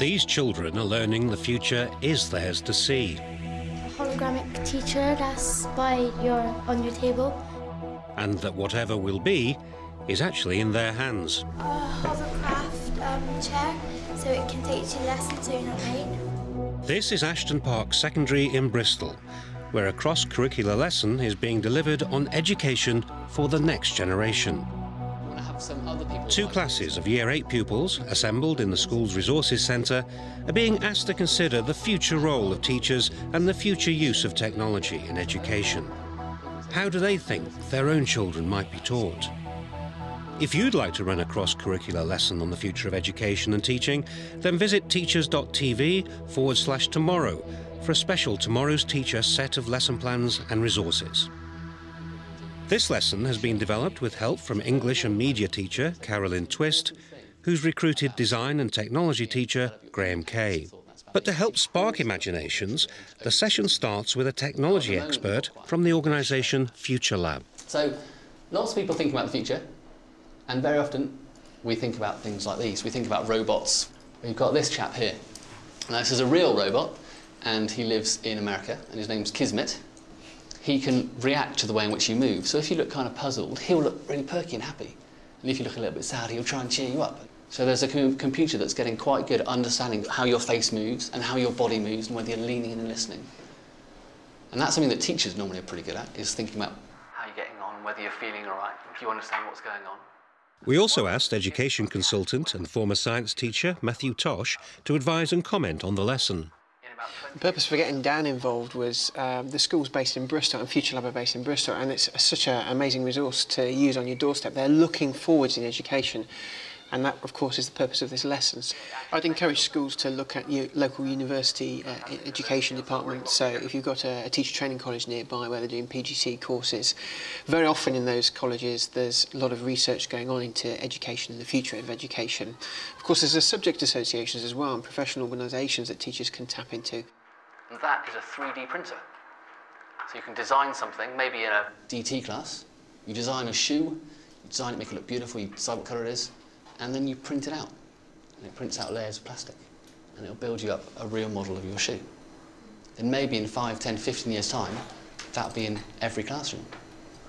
These children are learning the future is theirs to see. A holographic teacher that's on your table. And that whatever will be is actually in their hands. A hovercraft chair, so it can take you to lessons so you're not late. This is Ashton Park Secondary in Bristol, where a cross-curricular lesson is being delivered on education for the next generation. Two classes of Year 8 pupils, assembled in the school's resources centre, are being asked to consider the future role of teachers and the future use of technology in education. How do they think their own children might be taught? If you'd like to run a cross-curricular lesson on the future of education and teaching, then visit teachers.tv/tomorrow for a special Tomorrow's Teacher set of lesson plans and resources. This lesson has been developed with help from English and media teacher Carolyn Twist, who's recruited design and technology teacher Graham Kay. But to help spark imaginations, the session starts with a technology expert from the organisation Futurelab. So, lots of people think about the future, and very often we think about things like these. We think about robots. We've got this chap here. Now, this is a real robot, and he lives in America, and his name's Kismet. He can react to the way in which you move. So if you look kind of puzzled, he'll look really perky and happy. And if you look a little bit sad, he'll try and cheer you up. So there's a computer that's getting quite good at understanding how your face moves and how your body moves and whether you're leaning in and listening. And that's something that teachers normally are pretty good at, is thinking about how you're getting on, whether you're feeling all right, if you understand what's going on. We also asked education consultant and former science teacher Matthew Tosh to advise and comment on the lesson. The purpose for getting Dan involved was the school's based in Bristol and Futurelab are based in Bristol, and it's such an amazing resource to use on your doorstep. They're looking forwards in education, and that, of course, is the purpose of this lesson. I'd encourage schools to look at your local university education departments. So if you've got a teacher training college nearby where they're doing PGC courses, very often in those colleges there's a lot of research going on into education and the future of education. Of course, there's subject associations as well and professional organisations that teachers can tap into. And that is a 3D printer. So you can design something, maybe in a DT class. You design a shoe, you design it, make it look beautiful, you decide what colour it is, and then you print it out. And it prints out layers of plastic. And it'll build you up a real model of your shoe. Then maybe in 5, 10, 15 years' time, that'll be in every classroom.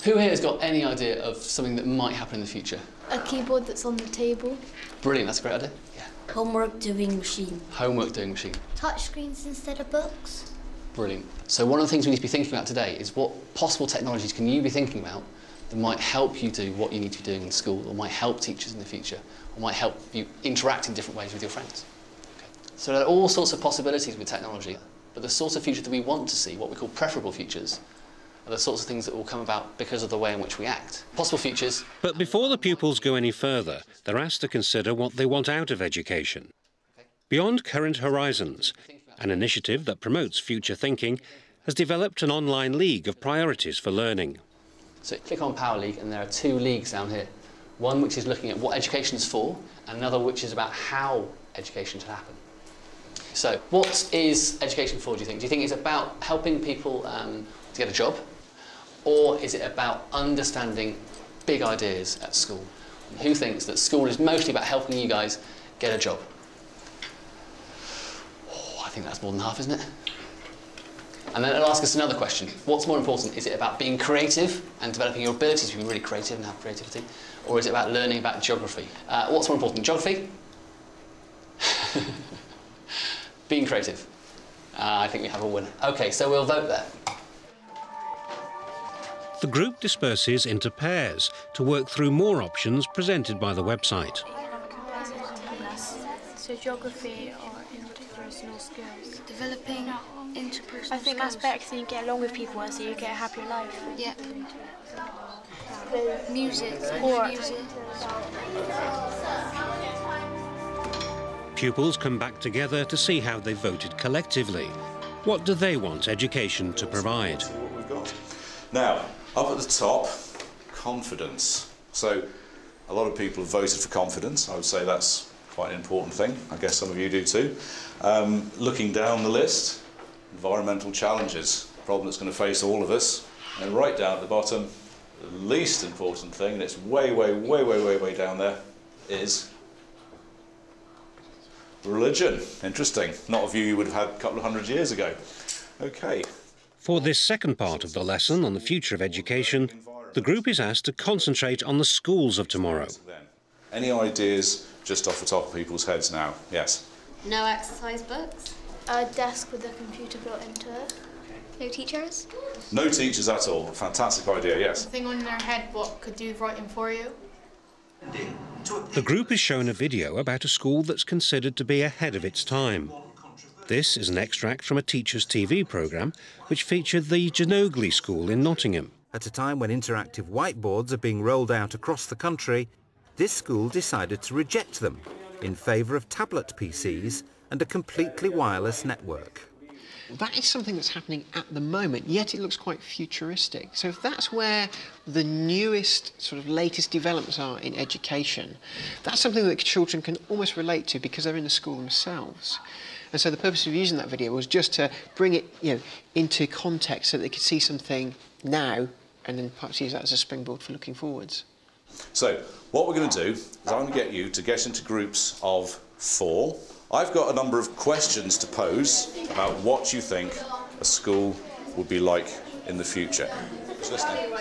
Who here has got any idea of something that might happen in the future? A keyboard that's on the table. Brilliant, that's a great idea. Yeah. Homework doing machine. Homework doing machine. Touchscreens instead of books. Brilliant. So one of the things we need to be thinking about today is what possible technologies can you be thinking about that might help you do what you need to be doing in school, or might help teachers in the future, or might help you interact in different ways with your friends. Okay. So there are all sorts of possibilities with technology, but the sort of future that we want to see, what we call preferable futures, are the sorts of things that will come about because of the way in which we act. Possible futures. But before the pupils go any further, they're asked to consider what they want out of education. Beyond Current Horizons, an initiative that promotes future thinking, has developed an online league of priorities for learning. So click on Power League and there are 2 leagues down here. One which is looking at what education is for, and another which is about how education should happen. So what is education for, do you think? Do you think it's about helping people to get a job? Or is it about understanding big ideas at school? And who thinks that school is mostly about helping you guys get a job? Oh, I think that's more than half, isn't it? And then it'll ask us another question. What's more important? Is it about being creative and developing your ability to be really creative and have creativity? Or is it about learning about geography? What's more important, geography? Being creative. I think we have a winner. OK, so we'll vote there. The group disperses into pairs to work through more options presented by the website. So geography or interpersonal skills. Developing interpersonal I think that's better because you get along with people and so you get a happier life. Yeah. Music. Or music. Pupils come back together to see how they voted collectively. What do they want education to provide? What we've got. Now, up at the top, confidence. So, a lot of people have voted for confidence. I would say that's quite an important thing. I guess some of you do too. Looking down the list, environmental challenges, a problem that's going to face all of us. And right down at the bottom, the least important thing, and it's way, way, way, way, way, way down there, is Religion, interesting. Not a view you would have had a couple of 100 years ago. Okay. For this second part of the lesson on the future of education, the group is asked to concentrate on the schools of tomorrow. Any ideas just off the top of people's heads now? Yes? No exercise books. A desk with a computer built into it. No teachers. No teachers at all. Fantastic idea, yes. Thing on their head what could do writing for you. The group is shown a video about a school that's considered to be ahead of its time. This is an extract from a teacher's TV programme which featured the Genogly School in Nottingham. At a time when interactive whiteboards are being rolled out across the country, this school decided to reject them in favour of tablet PCs and a completely wireless network. That is something that's happening at the moment, yet it looks quite futuristic. So if that's where the newest, sort of latest developments are in education, that's something that children can almost relate to because they're in the school themselves. And so the purpose of using that video was just to bring it, into context so that they could see something now and then perhaps use that as a springboard for looking forwards. So what we're going to do is I'm going to get you to get into groups of 4. I've got a number of questions to pose about what you think a school would be like in the future. Just listening.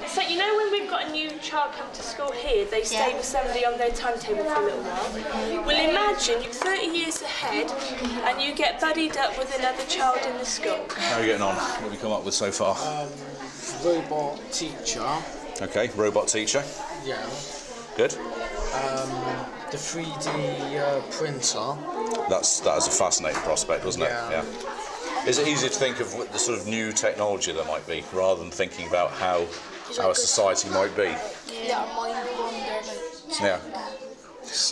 So you know when we've got a new child come to school here, they stay with somebody on their timetable for a little while. Well, imagine you're 30 years ahead and you get buddied up with another child in the school. How are you getting on? What have you come up with so far? Robot teacher. Okay, robot teacher. Yeah. Good. The 3D printer. That is a fascinating prospect, wasn't it? Yeah. Is it easier to think of the sort of new technology there might be, rather than thinking about how our society might be? Yeah, mind wanders. Yeah.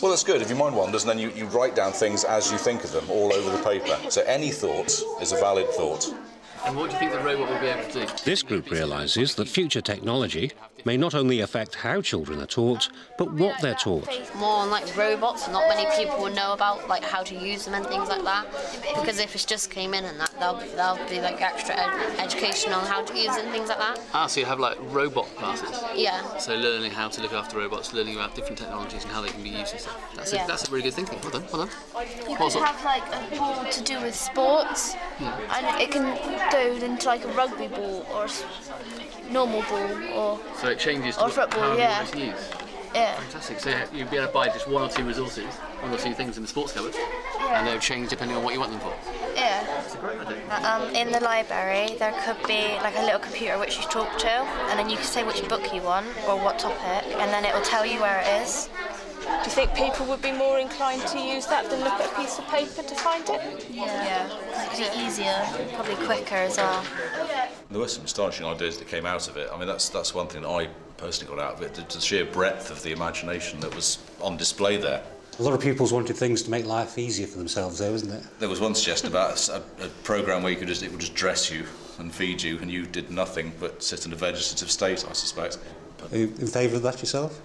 Well, that's good. If your mind wanders, then you write down things as you think of them all over the paper. So any thought is a valid thought. And what do you think the robot will be able to do? This group realises that future technology may not only affect how children are taught, but what they're taught. More on like robots, not many people will know about like how to use them and things like that. Because if it's just came in and that, there'll be like extra education on how to use it and things like that. Ah, so you have like robot classes? Yeah. So learning how to look after robots, learning about different technologies and how they can be used and stuff. That's a really good thinking. Well done, well done. You could have like a ball to do with sports, and it can go into like a rugby ball or normal ball or so it changes or to football, how yeah. you want to use. Yeah. Fantastic. So you'd be able to buy just 1 or 2 resources, 1 or 2 things in the sports cupboard, and they'll change depending on what you want them for. Yeah. That's a great idea. In the library, there could be like a little computer which you talk to, and then you can say which book you want or what topic, and then it will tell you where it is. Do you think people would be more inclined to use that than look at a piece of paper to find it? Yeah. It'd be easier, probably quicker as well. There were some astonishing ideas that came out of it. I mean, that's one thing that I personally got out of it, the sheer breadth of the imagination that was on display there. A lot of pupils wanted things to make life easier for themselves, though, wasn't there? There was one suggestion about a programme where it would just dress you and feed you, and you did nothing but sit in a vegetative state, I suspect. But are you in favour of that yourself?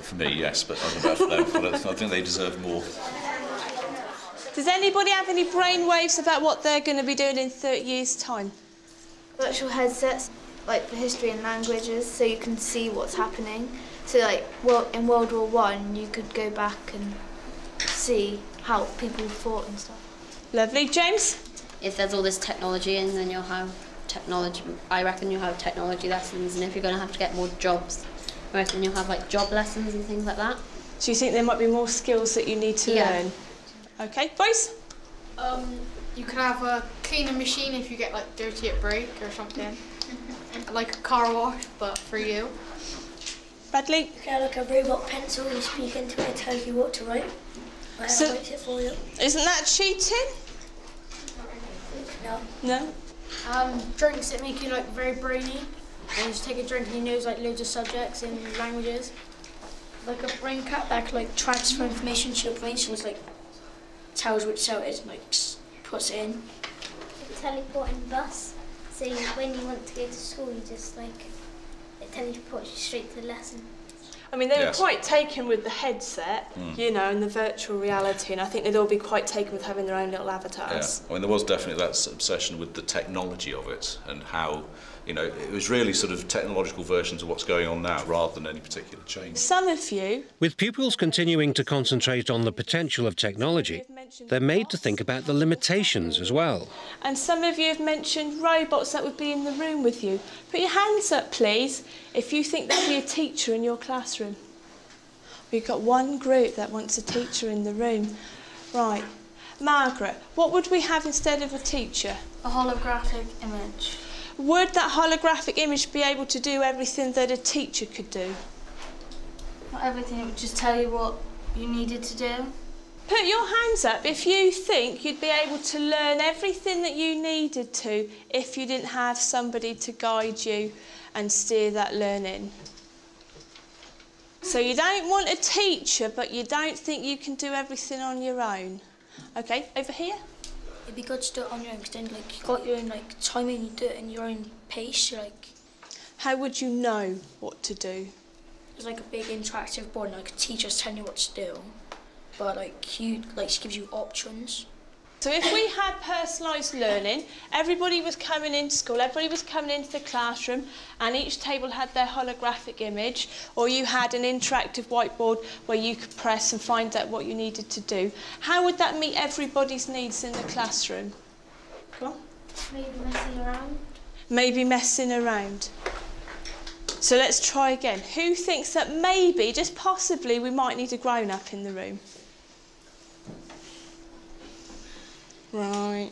For me, yes, but I don't know for them. I think they deserve more. Does anybody have any brainwaves about what they're going to be doing in 30 years' time? Virtual headsets, like for history and languages, so you can see what's happening. So, like, in World War I, you could go back and see how people fought and stuff. Lovely. James? If there's all this technology in, then you'll have technology. I reckon you'll have technology lessons, and if you're going to have to get more jobs, I reckon you'll have like job lessons and things like that. So you think there might be more skills that you need to learn? Okay, boys? You could have a cleaning machine if you get like dirty at break or something. Like a car wash, but for you. Bradley? Yeah, like a robot pencil, you speak into it, it tells you what to write. It writes it for you. Isn't that cheating? No. No? Drinks that make you like very brainy. And you just take a drink and he knows like loads of subjects in languages. Like a brain cut that could like transfer information to your brain, so it's like tells which cell it is and like puts it in. A teleporting bus. So when you want to go to school, you just like it teleports you straight to the lesson. I mean, they were Yes. quite taken with the headset, you know, and the virtual reality, and I think they'd all be quite taken with having their own little avatars. Yeah, I mean, there was definitely that obsession with the technology of it and how, you know, it was really sort of technological versions of what's going on now rather than any particular change. Some of you... With pupils continuing to concentrate on the potential of technology, they're made to think about the limitations as well. And some of you have mentioned robots that would be in the room with you. Put your hands up, please, if you think there'd be a teacher in your classroom. We've got one group that wants a teacher in the room. Right. Margaret, what would we have instead of a teacher? A holographic image. Would that holographic image be able to do everything that a teacher could do? Not everything, it would just tell you what you needed to do. Put your hands up if you think you'd be able to learn everything that you needed to if you didn't have somebody to guide you and steer that learning. So you don't want a teacher, but you don't think you can do everything on your own. Okay, over here. It'd be good to do it on your own, because then like, you've got your own timing, you do it in your own pace. You're like... How would you know what to do? There's like a big interactive board, and like a teacher's telling you what to do, but she gives you options. So if we had personalised learning, everybody was coming into school, everybody was coming into the classroom, and each table had their holographic image, or you had an interactive whiteboard where you could press and find out what you needed to do. How would that meet everybody's needs in the classroom? Come on. Maybe messing around. Maybe messing around. So let's try again. Who thinks that maybe, just possibly, we might need a grown-up in the room? Right.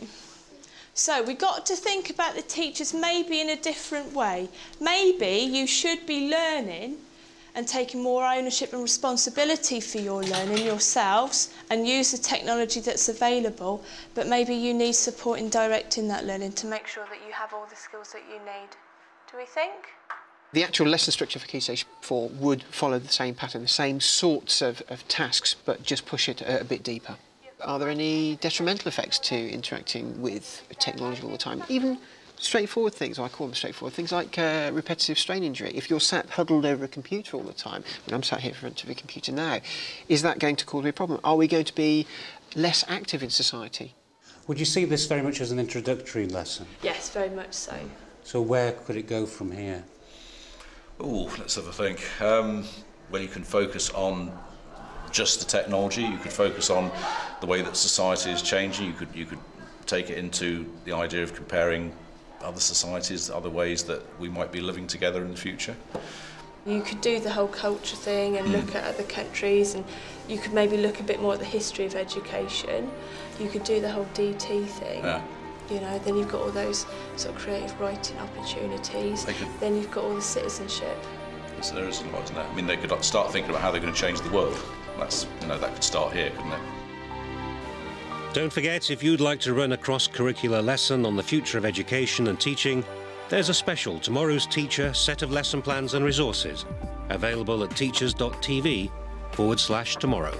So we got to think about the teachers maybe in a different way. Maybe you should be learning and taking more ownership and responsibility for your learning yourselves and use the technology that's available, but maybe you need support in directing that learning to make sure that you have all the skills that you need. Do we think? The actual lesson structure for Key Stage 4 would follow the same pattern, the same sorts of tasks, but just push it a bit deeper. Are there any detrimental effects to interacting with technology all the time? Even straightforward things, or I call them straightforward things, like repetitive strain injury. If you're sat huddled over a computer all the time, when I'm sat here in front of a computer now, is that going to cause me a problem? Are we going to be less active in society? Would you see this very much as an introductory lesson? Yes, very much so. So where could it go from here? Oh, let's have a think. Well, you can focus on just the technology. You could focus on the way that society is changing. You could take it into the idea of comparing other societies, other ways that we might be living together in the future. You could do the whole culture thing and look at other countries, and you could maybe look a bit more at the history of education. You could do the whole DT thing. Yeah. You know, then you've got all those sort of creative writing opportunities. Then you've got all the citizenship. So there is a lot, isn't there? I mean, they could start thinking about how they're going to change the world. That's, you know, that could start here, couldn't it? Don't forget, if you'd like to run a cross-curricular lesson on the future of education and teaching, there's a special Tomorrow's Teacher set of lesson plans and resources available at teachers.tv/tomorrow.